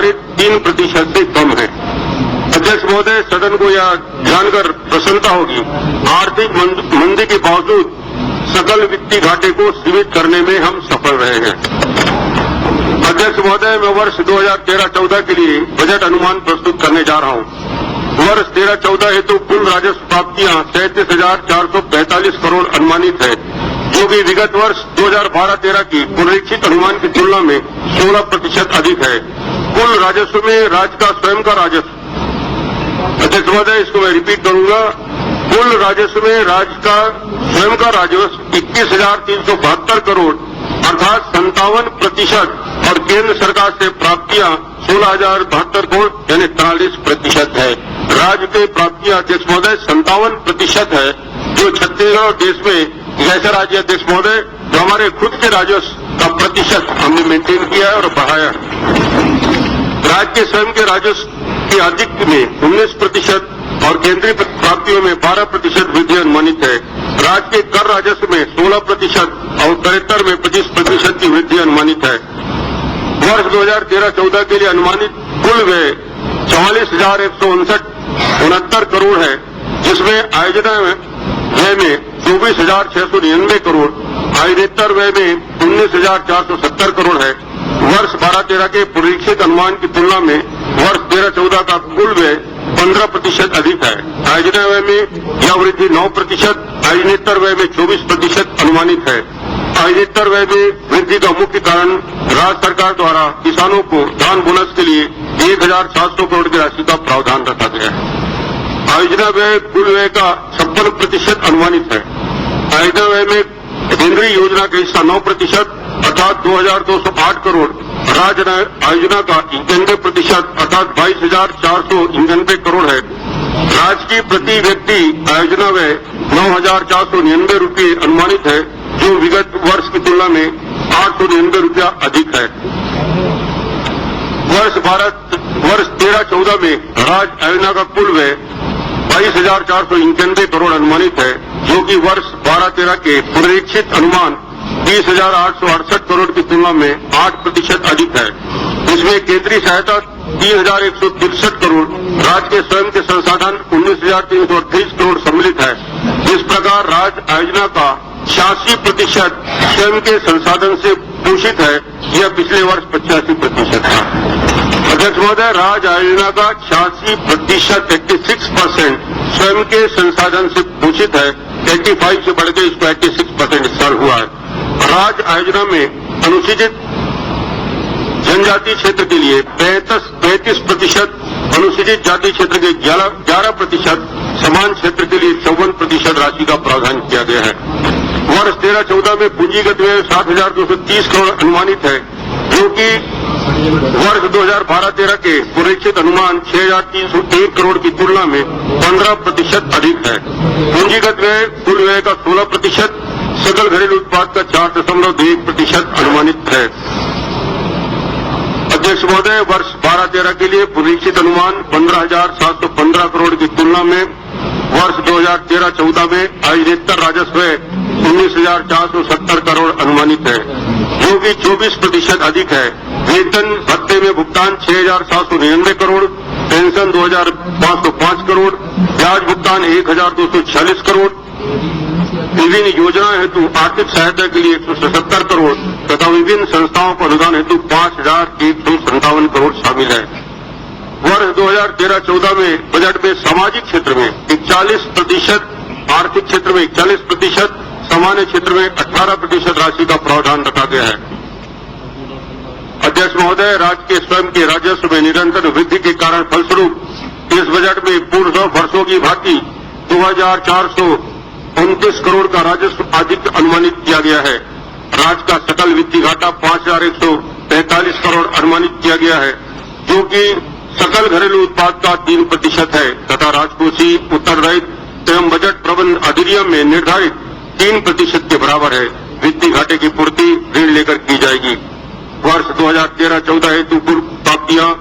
निर्धारित 3% से कम है। अध्यक्ष महोदय, सदन को यह जानकर प्रसन्नता होगी, आर्थिक मंदी के बावजूद सकल वित्तीय घाटे को सीमित करने में हम सफल रहे हैं। अध्यक्ष महोदय, मैं वर्ष 2013-14 के लिए बजट अनुमान प्रस्तुत करने जा रहा हूं। वर्ष 13-14 हेतु कुल राजस्व प्राप्तियां 37,445 करोड़ अनुमानित है, जो कि विगत वर्ष 2012-13 की पुनरीक्षित अनुमान की तुलना में 16% अधिक है। कुल राजस्व में राज्य का स्वयं का राजस्व, अध्यक्ष महोदय इसको मैं रिपीट करूंगा, कुल राजस्व में राज्य का स्वयं का राजस्व 21,372 करोड़ अर्थात 57% और केंद्र सरकार से प्राप्तियां 16,072 करोड़ यानी 43% है। राज्य की प्राप्तियां अध्यक्ष महोदय 57% है, जो छत्तीसगढ़ और देश में ऐसा राज्य अध्यक्ष महोदय जो हमारे खुद के राजस्व का प्रतिशत हमने मेंटेन किया है और बढ़ाया है। राज्य के स्वयं के राजस्व की अधिक में 19% और केंद्रीय प्राप्तियों में 12% वृद्धि अनुमानित है। राज्य के कर राजस्व में 16% और करेक्टर में 25% की वृद्धि अनुमानित है। वर्ष 2013-14 के लिए अनुमानित कुल व्यय 44,159 करोड़ है, जिसमें आयोजन व्यय में 24,699 करोड़, आयोजनेतर व्यय में 19,470 करोड़ है। वर्ष 12-13 के पुनरीक्षित अनुमान की तुलना में वर्ष 13-14 का कुल व्यय 15% अधिक है। आयोजन व्यय में यह वृद्धि 9%, आयोजनेतर व्यय में 24% अनुमानित है। आयोजनेतर व्यय में वृद्धि का मुख्य कारण राज्य सरकार द्वारा किसानों को धान बोनस के लिए 1,700 करोड़ की राशि का प्रावधान रखा गया है। आयोजना व्यय कुल व्यय का 56% अनुमानित है। आयोजना व्यय में केंद्रीय योजना का हिस्सा 9% अर्थात 2,208 करोड़, राज्य आयोजना का 91% अर्थात 22,499 करोड़ है। राज्य की प्रति व्यक्ति आयोजना व्यय 9,499 रूपये अनुमानित है, जो विगत वर्ष की तुलना में 899 रुपया अधिक है। वर्ष 13-14 में राज्य आयोजना का कुल व्यय 22,491 करोड़ अनुमानित है, जो कि वर्ष 12-13 के पुनरीक्षित अनुमान 20,868 करोड़ की तुलना में 8% अधिक है। इसमें केंद्रीय सहायता 3,163 करोड़, राज्य के स्वयं के संसाधन 19,328 करोड़ सम्मिलित है। इस प्रकार राज्य आयोजना का 86% स्वयं के संसाधन से पोषित है, यह पिछले वर्ष 85% था। अध्यक्ष महोदय, राज्य आयोजना का 86% 86% स्वयं के संसाधन से पोषित है, 85 से बढ़कर इसको 86% इस साल हुआ है। राज्य आयोजना में अनुसूचित जनजाति क्षेत्र के लिए 35%, अनुसूचित जाति क्षेत्र के 11%, समान क्षेत्र के लिए 54% राशि का प्रावधान किया गया है। वर्ष 13-14 में पूंजीगत व्यय 7,230 करोड़ अनुमानित है, जो कि वर्ष 2012-13 के पुनरीक्षित अनुमान 6,301 करोड़ की तुलना में 15% अधिक है। पूंजीगत व्यय कुल व्यय का 16%, सकल घरेलू उत्पाद का 4.21% अनुमानित है। अध्यक्ष महोदय, वर्ष 12-13 के लिए पुनरीक्षित अनुमान 15,715 करोड़ की तुलना में वर्ष 2013-14 में आयोजनेतर राजस्व 19,470 करोड़ अनुमानित है, जो कि 24% अधिक है। वेतन भत्ते में भुगतान 6,799 करोड़, पेंशन 2,505 करोड़, ब्याज भुगतान 1,246 करोड़, विभिन्न योजनाओं हेतु आर्थिक सहायता के लिए 177 करोड़ तथा विभिन्न संस्थाओं को अनुदान हेतु 5,157 करोड़ शामिल है। वर्ष 2013-14 में बजट में सामाजिक क्षेत्र में 41%, आर्थिक क्षेत्र में 41%, सामान्य क्षेत्र में 18% राशि का प्रावधान रखा गया है। अध्यक्ष महोदय, राज्य के स्वयं के राजस्व में निरंतर वृद्धि के कारण फलस्वरूप इस बजट में पूर्व वर्षों की भांति 2,429 करोड़ का राजस्व अधिक अनुमानित किया गया है। राज्य का सकल वित्तीय घाटा 5,143 करोड़ अनुमानित किया गया है, जो कि सकल घरेलू उत्पाद का 3% है तथा राजकोषीय उत्तरदायित्व एवं बजट प्रबंध अधिनियम में निर्धारित 3% के बराबर है। वित्तीय घाटे की पूर्ति ऋण लेकर की जाएगी। वर्ष 2013-14 हेतु कुल प्राप्तियां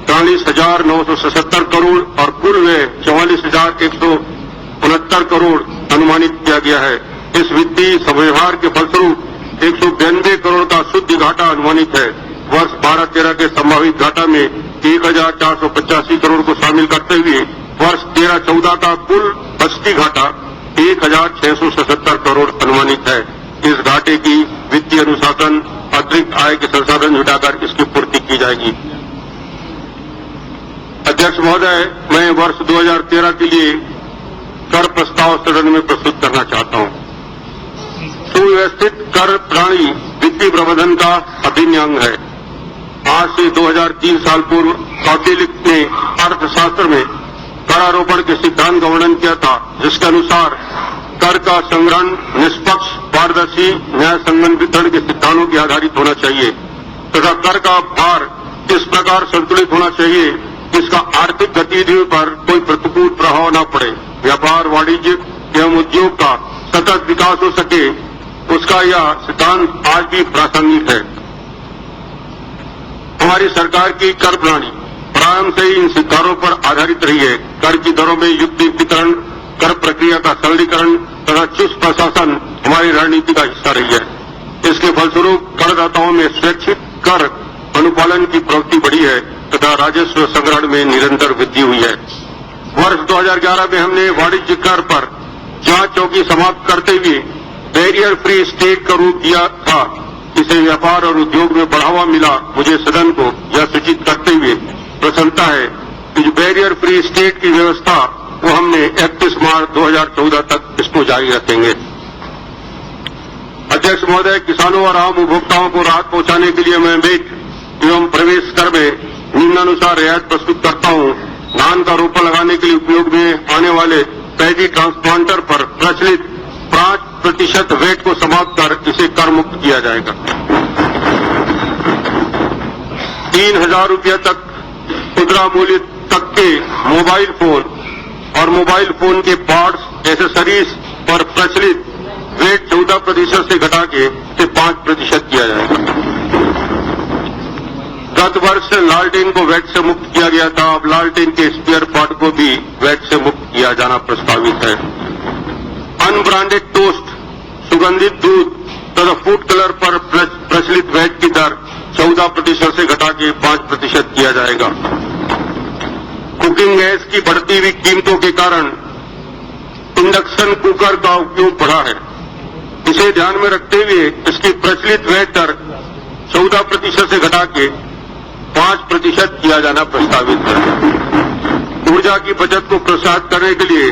43,977 करोड़ और कुल व्यय 44,169 करोड़ अनुमानित किया गया है। इस वित्तीय व्यवहार के फलस्वरूप 192 करोड़ का शुद्ध घाटा अनुमानित है। वर्ष 12-13 के संभावित घाटा में 1485 करोड़ को शामिल करते हुए वर्ष 13-14 का कुल बस्ती घाटा 1677 करोड़ अनुमानित है। इस घाटे की वित्तीय अनुशासन, अतिरिक्त आय के संसाधन जुटाकर इसकी पूर्ति की जाएगी। अध्यक्ष महोदय, मैं वर्ष 2013 के लिए कर प्रस्ताव सदन में प्रस्तुत करना चाहता हूं। सुव्यवस्थित कर प्रणाली वित्तीय प्रबंधन का अभिन्न अंग है। आज से 2003 साल पूर्व कौटिल्य ने अर्थशास्त्र में करारोपण के सिद्धांत का वर्णन किया था, जिसके अनुसार कर का संग्रहण निष्पक्ष, पारदर्शी, न्याय संगत वितरण के सिद्धांतों के आधारित होना चाहिए तथा कर का भार इस प्रकार संतुलित होना चाहिए कि इसका आर्थिक गतिविधियों पर कोई प्रतिकूल प्रभाव न पड़े। व्यापार, वाणिज्य एवं उद्योग का सतत विकास हो सके, उसका यह सिद्धांत आज भी प्रासंगिक है। हमारी सरकार की कर प्रणाली प्रारंभ से ही इन सिद्धांतों पर आधारित रही है। कर की दरों में युक्तिकरण, कर प्रक्रिया का सरलीकरण तथा चुस्त प्रशासन हमारी रणनीति का हिस्सा रही है। इसके फलस्वरूप करदाताओं में स्वैच्छिक कर अनुपालन की प्रवृत्ति बढ़ी है तथा राजस्व संग्रहण में निरंतर वृद्धि हुई है। वर्ष 2011 में हमने वाणिज्य कर पर जांच चौकी समाप्त करते हुए बैरियर फ्री स्टेट का रूप दिया था। इसे व्यापार और उद्योग में बढ़ावा मिला। मुझे सदन को यह सूचित करते हुए प्रसन्नता है कि जो बैरियर फ्री स्टेट की व्यवस्था वो हमने 31 मार्च 2014 तक इसको जारी रखेंगे। अध्यक्ष महोदय, किसानों और आम उपभोक्ताओं को राहत पहुंचाने के लिए मैं वेट एवं प्रवेश कर में निम्नानुसार रियायत प्रस्तुत करता हूं। धान का रोपा लगाने के लिए उपयोग में आने वाले पैडी ट्रांसप्लांटर पर प्रचलित 5% वेट को समाप्त कर इसे कर मुक्त किया जाएगा। 3000 रुपये तक खुदरा मूल्य तक के मोबाइल फोन और मोबाइल फोन के पार्ट्स, एसेसरीज पर प्रचलित वेट 14% से घटा के 5% किया जाएगा। गत वर्ष लालटेन को वैट से मुक्त किया गया था। अब लालटेन के स्पेयर पार्ट को भी वैट से मुक्त किया जाना प्रस्तावित है। अनब्रांडेड टोस्ट, सुगंधित दूध तथा फूड कलर पर प्रचलित वैट की दर 14% से घटा के 5% किया जाएगा। कुकिंग गैस की बढ़ती हुई कीमतों के कारण इंडक्शन कुकर का उपयोग बढ़ा है। इसे ध्यान में रखते हुए इसकी प्रचलित वैट दर 14% से घटा के 5% किया जाना प्रस्तावित है। ऊर्जा की बचत को प्रोत्साहित करने के लिए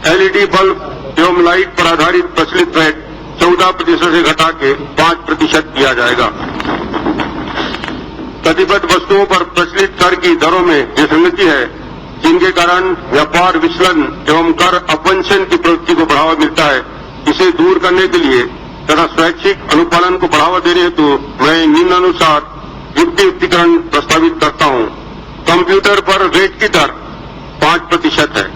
एलईडी बल्ब एवं लाइट पर आधारित प्रचलित वैट 14% से घटा के 5% किया जाएगा। प्रतिबद्ध वस्तुओं पर प्रचलित कर की दरों में विसंगति है, जिनके कारण व्यापार विचलन एवं कर अपवंचन की प्रवृत्ति को बढ़ावा मिलता है। इसे दूर करने के लिए तथा स्वैच्छिक अनुपालन को बढ़ावा देने हेतु मैं निम्नानुसार युक्तिकरण प्रस्तावित करता हूं। कंप्यूटर पर वेट की दर 5% है,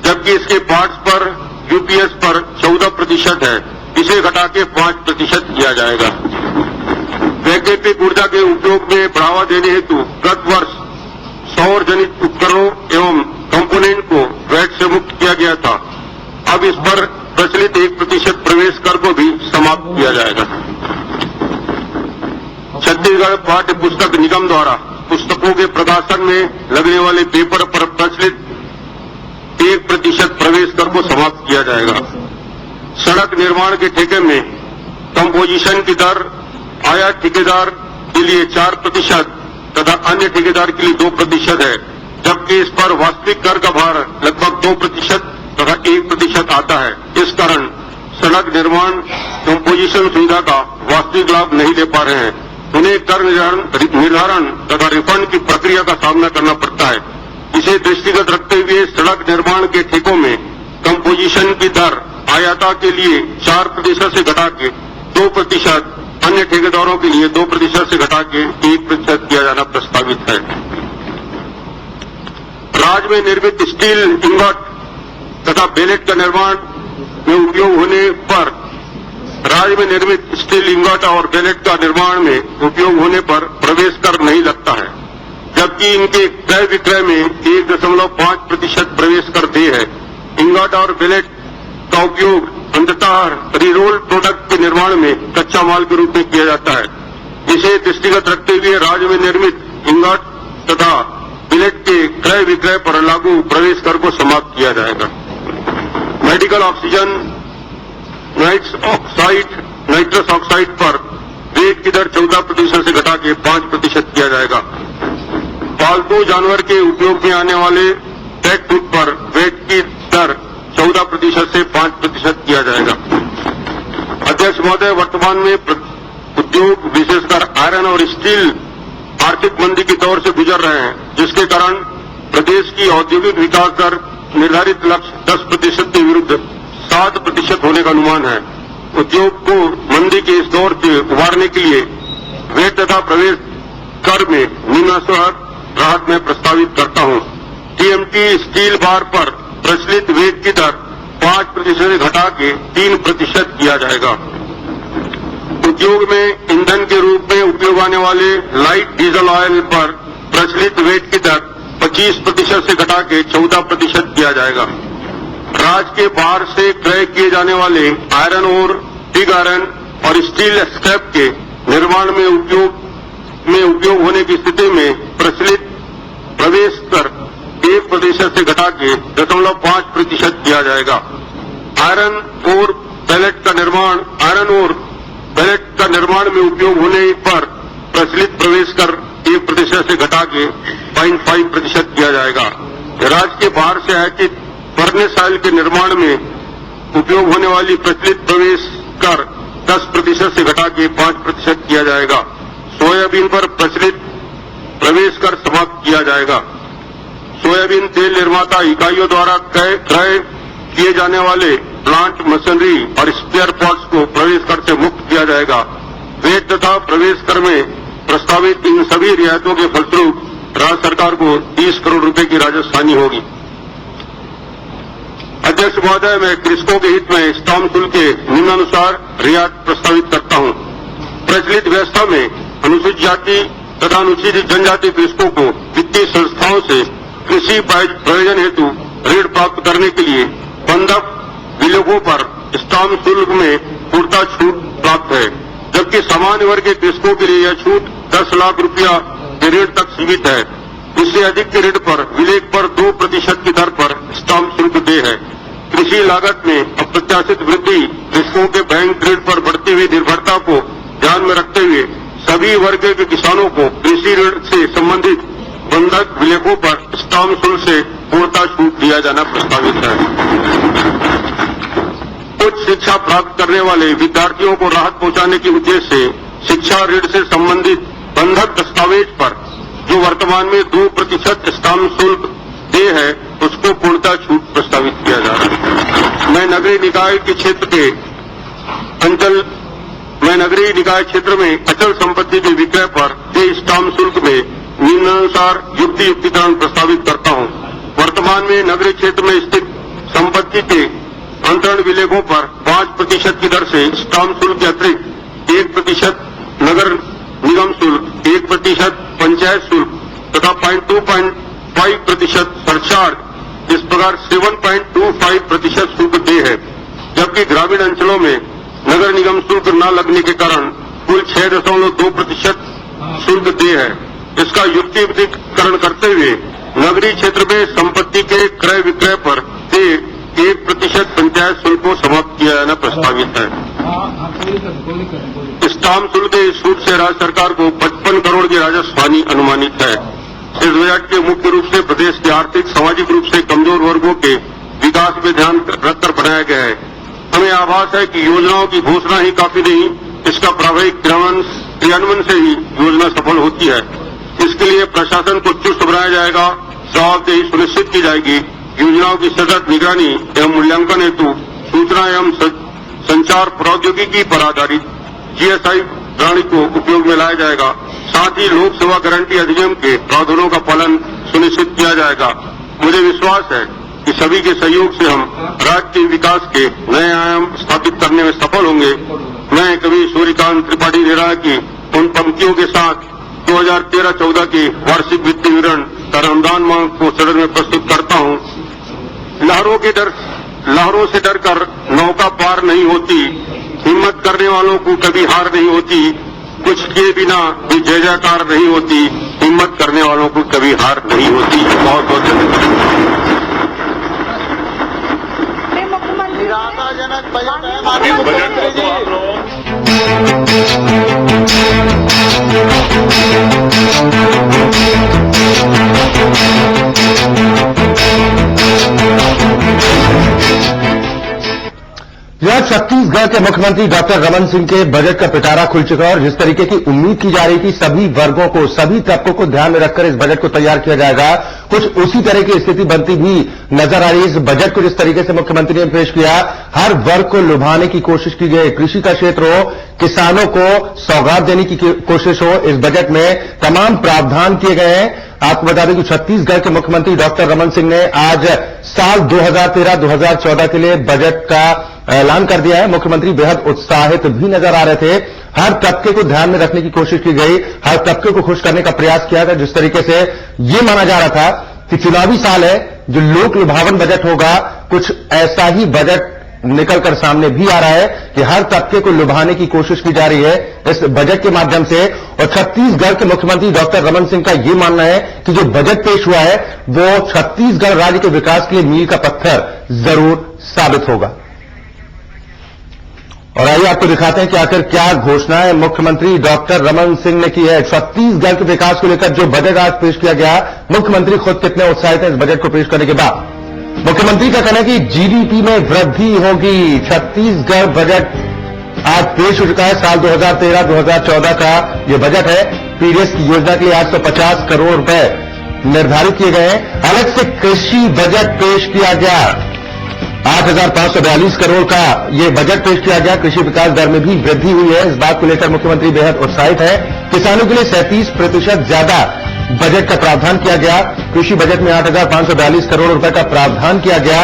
जबकि इसके पार्ट्स पर यूपीएस पर 14% है। इसे घटा के 5% किया जाएगा। वैकल्पिक ऊर्जा के उपयोग में बढ़ावा देने हेतु गत वर्ष सौर जनित उपकरणों एवं कंपोनेंट को वैट से मुक्त किया गया था। अब इस पर प्रचलित 1% प्रवेश कर को भी समाप्त किया जाएगा। छत्तीसगढ़ पाठ्य पुस्तक निगम द्वारा पुस्तकों के प्रकाशन में लगने वाले पेपर पर प्रचलित 1% प्रवेश कर को समाप्त किया जाएगा। सड़क निर्माण के ठेके में कंपोजिशन की दर आयात ठेकेदार के लिए 4% तथा अन्य ठेकेदार के लिए 2% है, जबकि इस पर वास्तविक कर का भार लगभग 2% तथा 1% आता है। इस कारण सड़क निर्माण कंपोजिशन सुविधा का वास्तविक लाभ नहीं ले पा रहे हैं। उन्हें कर निर्धारण तथा रिफंड की प्रक्रिया का सामना करना पड़ता है। इसे दृष्टिगत रखते हुए सड़क निर्माण के ठेकों में कंपोजिशन की दर आयाता के लिए 4% से घटा के 2%, अन्य ठेकेदारों के लिए 2% से घटा के 1% किया जाना प्रस्तावित है। राज्य में निर्मित स्टील इंगोट तथा बेलेट का निर्माण में उपयोग होने पर राज्य में निर्मित स्टील इंगोट और बेलेट का निर्माण में उपयोग होने पर प्रवेश कर नहीं लगता है, जबकि इनके क्रय विक्रय में 1.5% प्रवेश कर दिए है। इंगोट और बेलेट का उपयोग अंततः रीरोल प्रोडक्ट के निर्माण में कच्चा माल के रूप में किया जाता है। इसे दृष्टिगत रखते हुए राज्य में निर्मित इंगट तथा बिलेट के क्रय विक्रय पर लागू प्रवेश कर को समाप्त किया जाएगा। मेडिकल ऑक्सीजन, नाइट्रस ऑक्साइड पर वेट की दर 14% से घटा के 5% किया जाएगा। पालतू जानवर के उपयोग में आने वाले पेट फूड पर वेट की दर 14% से 5% किया जाएगा। अध्यक्ष महोदय, वर्तमान में उद्योग विशेषकर आयरन और स्टील आर्थिक मंदी के दौर से गुजर रहे हैं, जिसके कारण प्रदेश की औद्योगिक विकास दर निर्धारित लक्ष्य 10% के विरुद्ध 7% होने का अनुमान है। उद्योग को मंदी के इस दौर से उबारने के लिए वेट तथा प्रवेश कर में निम्नानुसार राहत में प्रस्तावित करता हूं। टीएमटी स्टील बार पर प्रचलित वेट की दर 5% से घटा के 3% किया जाएगा। उद्योग में ईंधन के रूप में उपयोग आने वाले लाइट डीजल ऑयल पर प्रचलित वेट की दर 25% से घटा के 14% किया जाएगा। राज्य के बाहर से क्रय किए जाने वाले आयरन और पिग आयरन और स्टील स्क्रैप के निर्माण में उपयोग होने की स्थिति में प्रचलित प्रवेश कर 1% से घटा के 0.5% किया जाएगा। आयरन और पैलेट का निर्माण में उपयोग होने पर प्रचलित प्रवेश कर 1% से घटा के 0.5% किया जाएगा। राज्य के बाहर से आयातित फर्नेस ऑयल के निर्माण में उपयोग होने वाली प्रचलित प्रवेश कर 10% से घटा के 5% किया जाएगा। सोयाबीन पर प्रचलित प्रवेश कर समाप्त किया जाएगा। सोयाबीन तेल निर्माता इकाइयों द्वारा क्रय किए जाने वाले प्लांट, मशीनरी और स्पेयर पार्ट्स को प्रवेश कर से मुक्त किया जाएगा। वेट तथा प्रवेश कर में प्रस्तावित इन सभी रियायतों के फलस्वरूप राज्य सरकार को 30 करोड़ रुपए की राजस्व हानि होगी। अध्यक्ष महोदय, मैं कृषकों के हित में स्टाम्प शुल्क के निम्नानुसार रियायत प्रस्तावित करता हूं। प्रचलित व्यवस्था में अनुसूचित जाति तथा अनुसूचित जनजाति कृषकों को वित्तीय संस्थाओं से कृषि प्रयोजन हेतु ऋण प्राप्त करने के लिए बंधक विलोपों पर स्टाम्प शुल्क में पूर्णतः छूट प्राप्त है, जबकि सामान्य वर्ग के कृषकों के लिए यह छूट 10 लाख रुपया के ऋण तक सीमित है। इससे अधिक के ऋण पर विलेख पर 2% की दर पर स्टाम्प शुल्क देय है। कृषि लागत में अप्रत्याशित वृद्धि कृषकों के बैंक ऋण पर बढ़ती हुई निर्भरता को ध्यान में रखते हुए सभी वर्ग के किसानों को कृषि ऋण से संबंधित बंधक विलेखों पर स्टाम्प शुल्क से पूर्णतः छूट दिया जाना प्रस्तावित है। उच्च शिक्षा प्राप्त करने वाले विद्यार्थियों को राहत पहुंचाने के उद्देश्य से शिक्षा ऋण से संबंधित बंधक दस्तावेज पर जो वर्तमान में 2% स्टाम्प शुल्क देय है, उसको पूर्णतः छूट प्रस्तावित किया जा रहा है। मैं नगरीय निकाय क्षेत्र में अचल संपत्ति के विक्रय पर देय स्टाम्प शुल्क में निम्नानुसार युक्तिकरण प्रस्तावित करता हूं। वर्तमान में नगरीय क्षेत्र में स्थित संपत्ति के अंतरण विलेखों पर 5% की दर से स्टाम्प शुल्क के अतिरिक्त 1% नगर निगम शुल्क, 1% पंचायत शुल्क तथा 2.5% सरचार्ज, इस प्रकार 7.25% शुल्क देय है। जबकि ग्रामीण अंचलों में नगर निगम शुल्क न लगने के कारण कुल 6.2% शुल्क देय है। इसका युक्तिकरण करते हुए नगरीय क्षेत्र में संपत्ति के क्रय विक्रय पर देय 1% पंचायत शुल्क को समाप्त किया जाना प्रस्तावित है। स्टाम्प शुल्क के इस छूट से राज्य सरकार को 55 करोड़ की राजस्व हानि अनुमानित है। इस बजट के मुख्य रूप से प्रदेश के आर्थिक सामाजिक रूप से कमजोर वर्गों के विकास में ध्यान रखकर बनाया गया है। हमें आभास है कि योजनाओं की घोषणा ही काफी नहीं, इसका प्रभावी क्रियान्वयन से ही योजना सफल होती है। इसके लिए प्रशासन को चुस्त बनाया जाएगा, जवाबदेही सुनिश्चित की जाएगी। योजनाओं की सतत निगरानी एवं मूल्यांकन हेतु सूचना एवं संचार प्रौद्योगिकी पर आधारित GSI प्रणाली को उपयोग में लाया जाएगा। साथ ही लोक सेवा गारंटी अधिनियम के प्रावधानों का पालन सुनिश्चित किया जाएगा। मुझे विश्वास है कि सभी के सहयोग से हम राज्य के विकास के नए आयाम स्थापित करने में सफल होंगे। मैं कवि सूर्यकांत त्रिपाठी नेहरा की उन पंक्तियों के साथ 2013-14 के वार्षिक वित्तीय विवरण का अनुदान मांग को सदन में प्रस्तुत करता हूं। लहरों से डरकर नौका पार नहीं होती, हिम्मत करने वालों को कभी हार नहीं होती। कुछ किए बिना भी जय जयकार नहीं होती, हिम्मत करने वालों को कभी हार नहीं होती। बहुत बहुत धन्यवाद। निराशाजनक बजट है माननीय मुख्यमंत्री जी। यह छत्तीसगढ़ के मुख्यमंत्री डॉक्टर रमन सिंह के बजट का पिटारा खुल चुका है और जिस तरीके की उम्मीद की जा रही थी सभी वर्गों को, सभी तबकों को ध्यान में रखकर इस बजट को तैयार किया जाएगा, कुछ उसी तरह की स्थिति बनती भी नजर आ रही है। इस बजट को जिस तरीके से मुख्यमंत्री ने पेश किया, हर वर्ग को लुभाने की कोशिश की गई। कृषि का क्षेत्र हो, किसानों को सौगात देने की कोशिश हो, इस बजट में तमाम प्रावधान किए गए हैं। आपको बता दें कि छत्तीसगढ़ के मुख्यमंत्री डॉक्टर रमन सिंह ने आज साल 2013-2014 के लिए बजट का ऐलान कर दिया है। मुख्यमंत्री बेहद उत्साहित भी नजर आ रहे थे। हर तबके को ध्यान में रखने की कोशिश की गई, हर तबके को खुश करने का प्रयास किया गया। जिस तरीके से यह माना जा रहा था कि चुनावी साल है, जो लोक लुभावन बजट होगा, कुछ ऐसा ही बजट निकलकर सामने भी आ रहा है कि हर तबके को लुभाने की कोशिश की जा रही है इस बजट के माध्यम से। और छत्तीसगढ़ के मुख्यमंत्री डॉक्टर रमन सिंह का यह मानना है कि जो बजट पेश हुआ है वो छत्तीसगढ़ राज्य के विकास के लिए मील का पत्थर जरूर साबित होगा। और आइए आपको दिखाते हैं कि आखिर क्या घोषणाएं मुख्यमंत्री डॉक्टर रमन सिंह ने की है। छत्तीसगढ़ के विकास को लेकर जो बजट आज पेश किया गया, मुख्यमंत्री खुद कितने उत्साहित हैं इस बजट को पेश करने के बाद। मुख्यमंत्री का कहना है कि जीडीपी में वृद्धि होगी। छत्तीसगढ़ बजट आज पेश हो चुका है। साल 2013-2014 का यह बजट है। पीडीएस की योजना के लिए 850 करोड़ रुपए निर्धारित किए गए हैं। अलग से कृषि बजट पेश किया गया, 8,542 करोड़ का यह बजट पेश किया गया। कृषि विकास दर में भी वृद्धि हुई है। इस बात को लेकर मुख्यमंत्री बेहद उत्साहित है। किसानों के लिए 37% ज्यादा बजट का प्रावधान किया गया। कृषि बजट में 8,542 करोड़ रुपए का प्रावधान किया गया।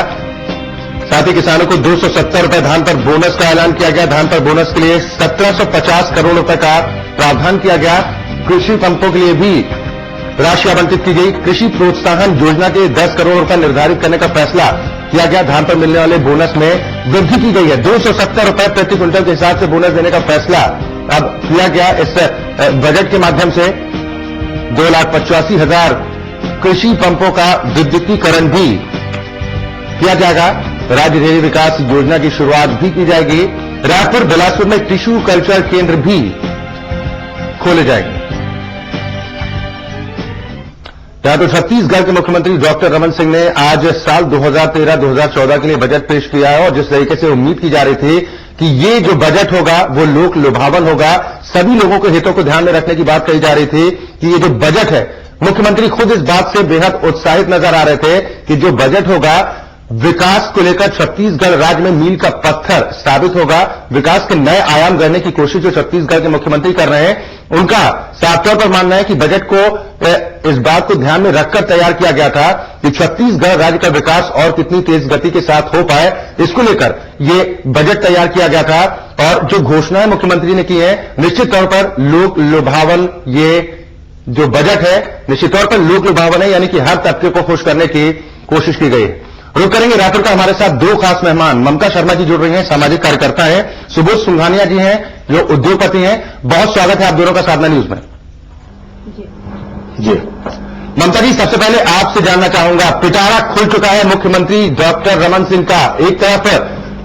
साथ ही किसानों को 270 रुपए धान पर बोनस का ऐलान किया गया। धान पर बोनस के लिए 1750 करोड़ रुपए का प्रावधान किया गया। कृषि पंपों के लिए भी राशि आवंटित की गई। कृषि प्रोत्साहन योजना के 10 करोड़ रुपए निर्धारित करने का फैसला किया गया। धान पर मिलने वाले बोनस में वृद्धि की गई है। 270 रुपए प्रति क्विंटल के हिसाब से बोनस देने का फैसला अब किया गया। इस बजट के माध्यम से 2,85,000 कृषि पंपों का विद्युतीकरण भी किया जाएगा। राज्य डेयरी विकास योजना की शुरुआत भी की जाएगी। रायपुर बिलासपुर में टिश्यू कल्चर केंद्र भी खोले जाएंगे। तो छत्तीसगढ़ के मुख्यमंत्री डॉक्टर रमन सिंह ने आज साल 2013-2014 के लिए बजट पेश किया है और जिस तरीके से उम्मीद की जा रही थी कि ये जो बजट होगा वो लोक लुभावन होगा, सभी लोगों के हितों को ध्यान में रखने की बात कही जा रही थी कि ये जो बजट है, मुख्यमंत्री खुद इस बात से बेहद उत्साहित नजर आ रहे थे कि जो बजट होगा विकास को लेकर छत्तीसगढ़ राज्य में मील का पत्थर साबित होगा। विकास के नए आयाम गढ़ने की कोशिश जो छत्तीसगढ़ के मुख्यमंत्री कर रहे हैं, उनका साफ तौर पर मानना है कि बजट को इस बात को ध्यान में रखकर तैयार किया गया था कि छत्तीसगढ़ राज्य का विकास और कितनी तेज गति के साथ हो पाए, इसको लेकर ये बजट तैयार किया गया था। और जो घोषणाएं मुख्यमंत्री ने की है, निश्चित तौर पर लोक लुभावन ये जो बजट है निश्चित तौर पर लोक लुभावन है, यानी कि हर तबके को खुश करने की कोशिश की गई है। रुक करेंगे रायपुर का हमारे साथ दो खास मेहमान। ममता शर्मा जी जुड़ रही हैं, सामाजिक कार्यकर्ता हैं। सुबोध सिंघानिया जी हैं जो उद्योगपति हैं। बहुत स्वागत है आप दोनों का साधना न्यूज में। जी ममता जी, सबसे पहले आपसे जानना चाहूंगा, पिटारा खुल चुका है मुख्यमंत्री डॉक्टर रमन सिंह का। एक तरफ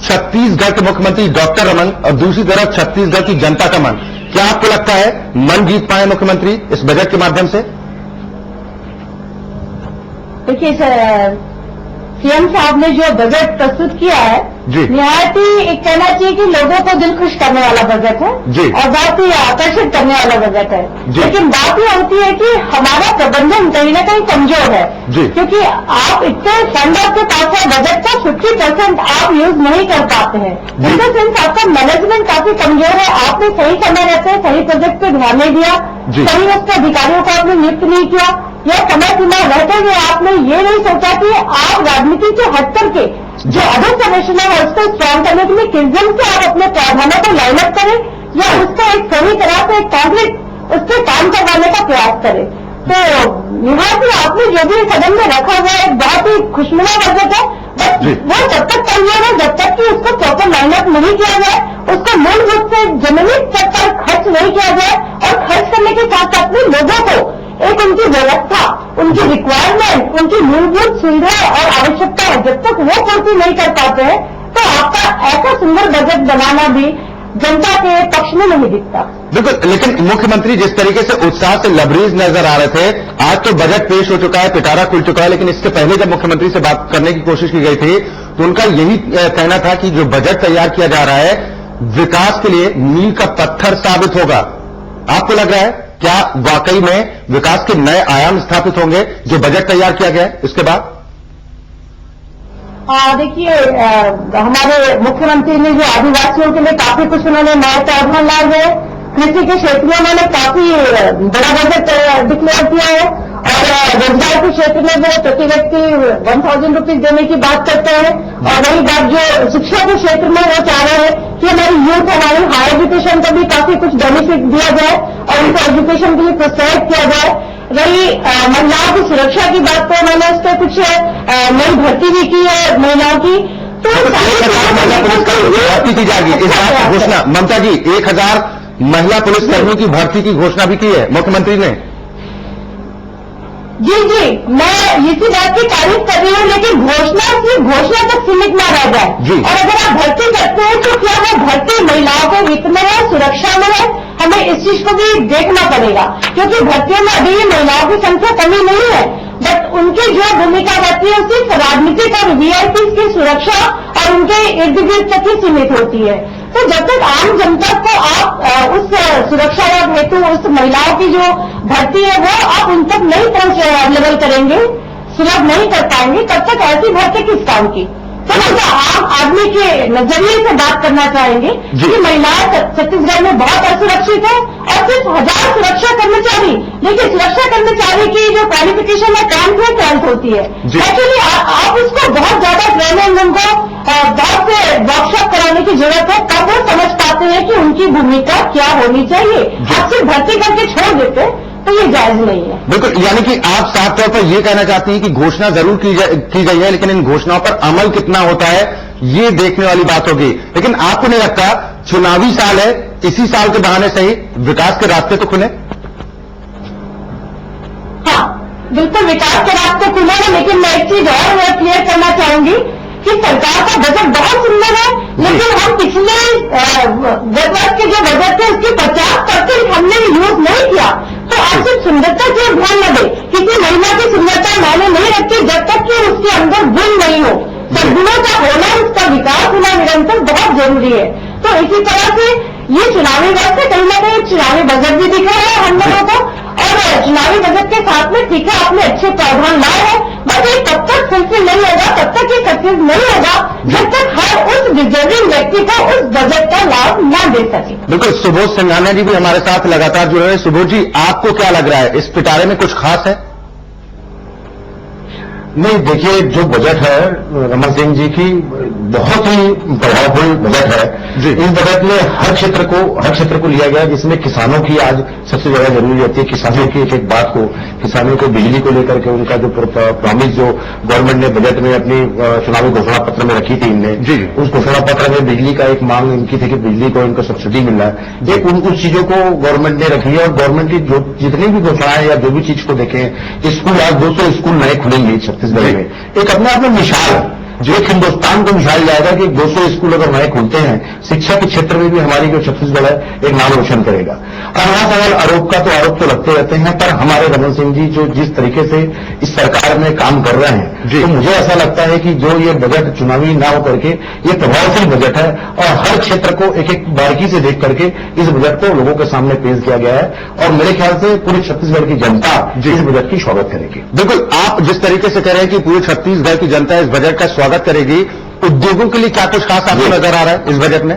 छत्तीसगढ़ के मुख्यमंत्री डॉक्टर रमन और दूसरी तरफ छत्तीसगढ़ की जनता का मन। क्या आपको लगता है मन जीत पाए मुख्यमंत्री इस बजट के माध्यम से? देखिए सर, सीएम साहब ने जो बजट प्रस्तुत किया है निहायत ही एक कहना चाहिए कि लोगों को दिल खुश करने वाला बजट है और बहुत ही आकर्षित करने वाला बजट है। लेकिन बात यह होती है कि हमारा प्रबंधन कहीं ना कहीं कमजोर है, क्योंकि आप इतने फंड आपके पास है, बजट का 50% आप यूज नहीं कर पाते हैं। इन द सेंस आपका मैनेजमेंट काफी कमजोर है। आपने सही समय रहते सही प्रोजेक्ट पे ध्यान नहीं दिया, सही उस पर अधिकारियों को आपने नियुक्त नहीं किया, या समय सीमा रहते हुए आपने ये नहीं सोचा कि आप राजनीति से हट करके जो अदर कमीशन है उसको स्ट्रॉन्ग करने के लिए किस दिन से आप अपने प्रावधानों को लाइनअप करें या उसका एक सही तरह से एक कॉन्फ्लिक्ट उस पर काम करवाने का प्रयास करें। तो यहाँ से आपने जो भी सदन में रखा हुआ है एक बहुत ही खुशनुमा बजट है, वो तब तक चाहिए जब तक कि उसको प्रॉपर लाइनअप नहीं किया जाए, उसको मूल रूप से जमीनी स्तर पर खर्च नहीं किया जाए और खर्च करने के साथ साथ में लोगों को एक उनकी व्यवस्था, उनकी रिक्वायरमेंट, उनकी मूलभूत सुविधा और आवश्यकता है, जब तक वो पूर्ति नहीं कर पाते हैं तो आपका ऐसा सुंदर बजट बनाना भी जनता के पक्ष में नहीं दिखता। बिल्कुल, लेकिन मुख्यमंत्री जिस तरीके से उत्साह से लबरेज नजर आ रहे थे, आज तो बजट पेश हो चुका है, पिटारा खुल चुका है, लेकिन इससे पहले जब मुख्यमंत्री से बात करने की कोशिश की गई थी तो उनका यही कहना था कि जो बजट तैयार किया जा रहा है विकास के लिए मील का पत्थर साबित होगा। आपको लग रहा है क्या वाकई में विकास के नए आयाम स्थापित होंगे जो बजट तैयार किया गया है इसके बाद? देखिए, हमारे मुख्यमंत्री ने जो आदिवासियों के लिए काफी कुछ उन्होंने नए प्रावधान लाए हैं, कृषि के क्षेत्र में उन्होंने काफी बड़ा बजट डिक्लेयर किया है और रोजगार के क्षेत्र में वो प्रति व्यक्ति 1000 रुपीज देने की बात करते हैं। और वही बात जो शिक्षा के क्षेत्र में वो चाह रहे हैं कि हमारी यूथ, हमारी हायर एजुकेशन को भी काफी कुछ बेनिफिट दिया जाए और उनको एजुकेशन के लिए प्रोत्साहित किया जाए। रही महिलाओं की सुरक्षा की बात तो उन्होंने उस पर कुछ नई भर्ती भी की है महिलाओं की। तो 1000 महिला पुलिसकर्मी की भर्ती की जाएगी, इस बात की घोषणा ममता जी 1000 महिला पुलिसकर्मियों की भर्ती की घोषणा भी की है मुख्यमंत्री ने। जी, मैं इसी बात की तारीफ कर रही हूँ, लेकिन घोषणा सिर्फ घोषणा तक सीमित न रह जाए। और अगर आप भर्ती करते हैं तो क्या वो भर्ती महिलाओं के हित में है, सुरक्षा में है, हमें इस चीज को भी देखना पड़ेगा, क्योंकि भर्तियों में अभी महिलाओं की संख्या कमी नहीं है, बट उनकी जो भूमिका रहती है सिर्फ राजनीतिक और वीआईपी की सुरक्षा और उनके इर्द गिर्द तक ही सीमित होती है। तो जब तक आम जनता को आप उस सुरक्षा हेतु उस महिलाओं की जो भर्ती है वो आप उन तक नहीं पहुंच लेवल करेंगे, सुलभ नहीं कर पाएंगे, तब तक ऐसी भर्ती किस काम की। तो हम आम आदमी के नजरिए से बात करना चाहेंगे कि महिलाएं छत्तीसगढ़ में बहुत असुरक्षित है और सिर्फ 1000 सुरक्षा कर्मचारी, लेकिन सुरक्षा कर्मचारी की जो क्वालिफिकेशन है काम से 12th होती है। एक्चुअली आप उसको बहुत ज्यादा ट्रेनिंग, उनको बहुत से वर्कशॉप कराने की जरूरत है, तब वो समझ पाते हैं कि उनकी भूमिका क्या होनी चाहिए। आप सिर्फ भर्ती करके छोड़ देते तो ये जायज नहीं है। बिल्कुल, यानी कि आप साफ तौर पर यह कहना चाहती हैं कि घोषणा जरूर की गई है, लेकिन इन घोषणाओं पर अमल कितना होता है ये देखने वाली बात होगी। लेकिन आपको नहीं लगता चुनावी साल है, इसी साल के बहाने से ही विकास के रास्ते तो खुले? हाँ, बिल्कुल विकास के रास्ते खुले हैं, लेकिन मैं एक चीज और क्लियर करना चाहूंगी कि सरकार का बजट बहुत सुंदर है, लेकिन हम पिछले गत वर्ष के जो बजट थे उसकी 50% हमने यूज नहीं किया। तो आप सिर्फ सुंदरता की ध्यान न दें, किसी महिला की सुंदरता मायने नहीं रखती जब तक कि उसके अंदर गुण नहीं हो। सद्गुणों का होना, उसका विकास होना निरंतर बहुत जरूरी है। तो इसी तरह से ये चुनावी वर्ष से कहीं ना कहीं चुनावी बजट भी दिखा है हम लोगों को, और चुनावी बजट के साथ में ठीक है आपने अच्छे प्रावधान लाए हैं, बट ये तब तक फुलफिल नहीं होगा, तब तक ये सक्सेस नहीं होगा जब तक हर उस डिजर्विंग व्यक्ति को उस बजट का लाभ न दे सके। बिल्कुल, सुबोध सिंघानिया जी भी हमारे साथ लगातार जुड़े हैं। सुबोध जी, आपको क्या लग रहा है इस पिटारे में कुछ खास है? नहीं, देखिए जो बजट है रमन सिंह जी की बहुत ही प्रभावफुल बजट है जी। इस बजट में हर क्षेत्र को लिया गया, जिसमें किसानों की आज सबसे ज्यादा जरूरी होती है। किसानों की एक एक बात को, किसानों को बिजली को लेकर के उनका जो प्रॉमिस जो गवर्नमेंट ने बजट में अपनी चुनावी घोषणा पत्र में रखी थी इनने जी, उस घोषणा पत्र में बिजली का एक मांग इनकी थी कि बिजली को इनको सब्सिडी मिल रहा है। एक उन चीजों को गवर्नमेंट ने रखी है और गवर्नमेंट की जो जितनी भी घोषणाएं या जो भी चीज को देखें, स्कूल आज 200 स्कूल नए खुलेंगे छत्तीसगढ़ में, एक अपने आप में मिसाल है जो एक हिंदुस्तान को मिसाल जाएगा कि 200 स्कूल अगर नए खुलते हैं, शिक्षा के क्षेत्र में भी हमारी जो छत्तीसगढ़ है एक नाम रोशन करेगा। और यहाँ सवाल आरोप का, तो आरोप तो लगते रहते हैं, पर हमारे रमन सिंह जी जो जिस तरीके से इस सरकार में काम कर रहे हैं, तो मुझे ऐसा लगता है कि जो ये बजट चुनावी ना हो करके ये प्रभावशाली बजट है और हर क्षेत्र को एक एक बारीकी से देख करके इस बजट को लोगों के सामने पेश किया गया है और मेरे ख्याल से पूरे छत्तीसगढ़ की जनता इस बजट की स्वागत करेगी। बिल्कुल, आप जिस तरीके से कह रहे हैं कि पूरे छत्तीसगढ़ की जनता इस बजट का स्वागत करेगी, उद्योगों के लिए क्या कुछ खास आपको नजर आ रहा है इस बजट में?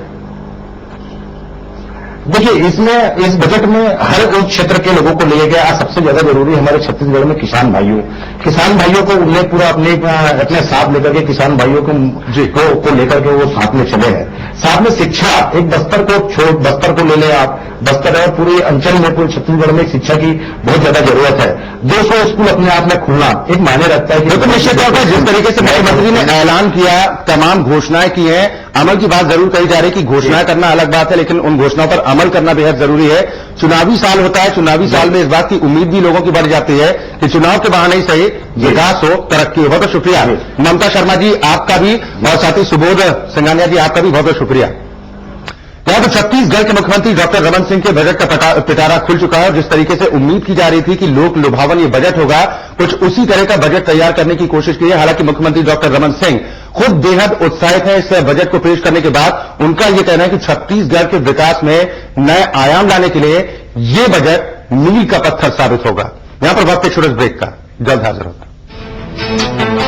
देखिए, इस बजट में हर उस क्षेत्र के लोगों को लिया गया। सबसे ज्यादा जरूरी हमारे छत्तीसगढ़ में किसान भाइयों को उन्हें पूरा अपने साथ लेकर के किसान भाइयों को लेकर के वो साथ में चले हैं। साथ में शिक्षा, एक बस्तर को ले लें आप, बस्तर और पूरे अंचल में, पूरे छत्तीसगढ़ में शिक्षा की बहुत ज्यादा जरूरत है। 200 स्कूल अपने आप में खुलना एक मायने रखता है कि तो निश्चित तौर पर जिस तरीके से मुख्यमंत्री ने ऐलान किया, तमाम घोषणाएं की हैं, अमल की बात जरूर कही जा रही कि घोषणाएं करना अलग बात है, लेकिन उन घोषणाओं पर अमल करना बेहद जरूरी है। चुनावी साल होता है, चुनावी साल में इस बात की उम्मीद भी लोगों की बढ़ जाती है कि चुनाव के बहाने ही सही विकास हो, तरक्की हो। बहुत बहुत शुक्रिया ममता शर्मा जी आपका भी, और साथ ही सुबोध सिंघानिया जी आपका भी बहुत बहुत शुक्रिया। यहां तो छत्तीसगढ़ के मुख्यमंत्री डॉक्टर रमन सिंह के बजट का पिटारा खुल चुका है और जिस तरीके से उम्मीद की जा रही थी कि लोक लुभावन ये बजट होगा, कुछ उसी तरह का बजट तैयार करने की कोशिश की है। हालांकि मुख्यमंत्री डॉक्टर रमन सिंह खुद बेहद उत्साहित है इस बजट को पेश करने के बाद। उनका यह कहना है कि छत्तीसगढ़ के विकास में नए आयाम लाने के लिए यह बजट मील का पत्थर साबित होगा। यहां पर वक्त एक छोटे ब्रेक का, जल्द हाजिर होता।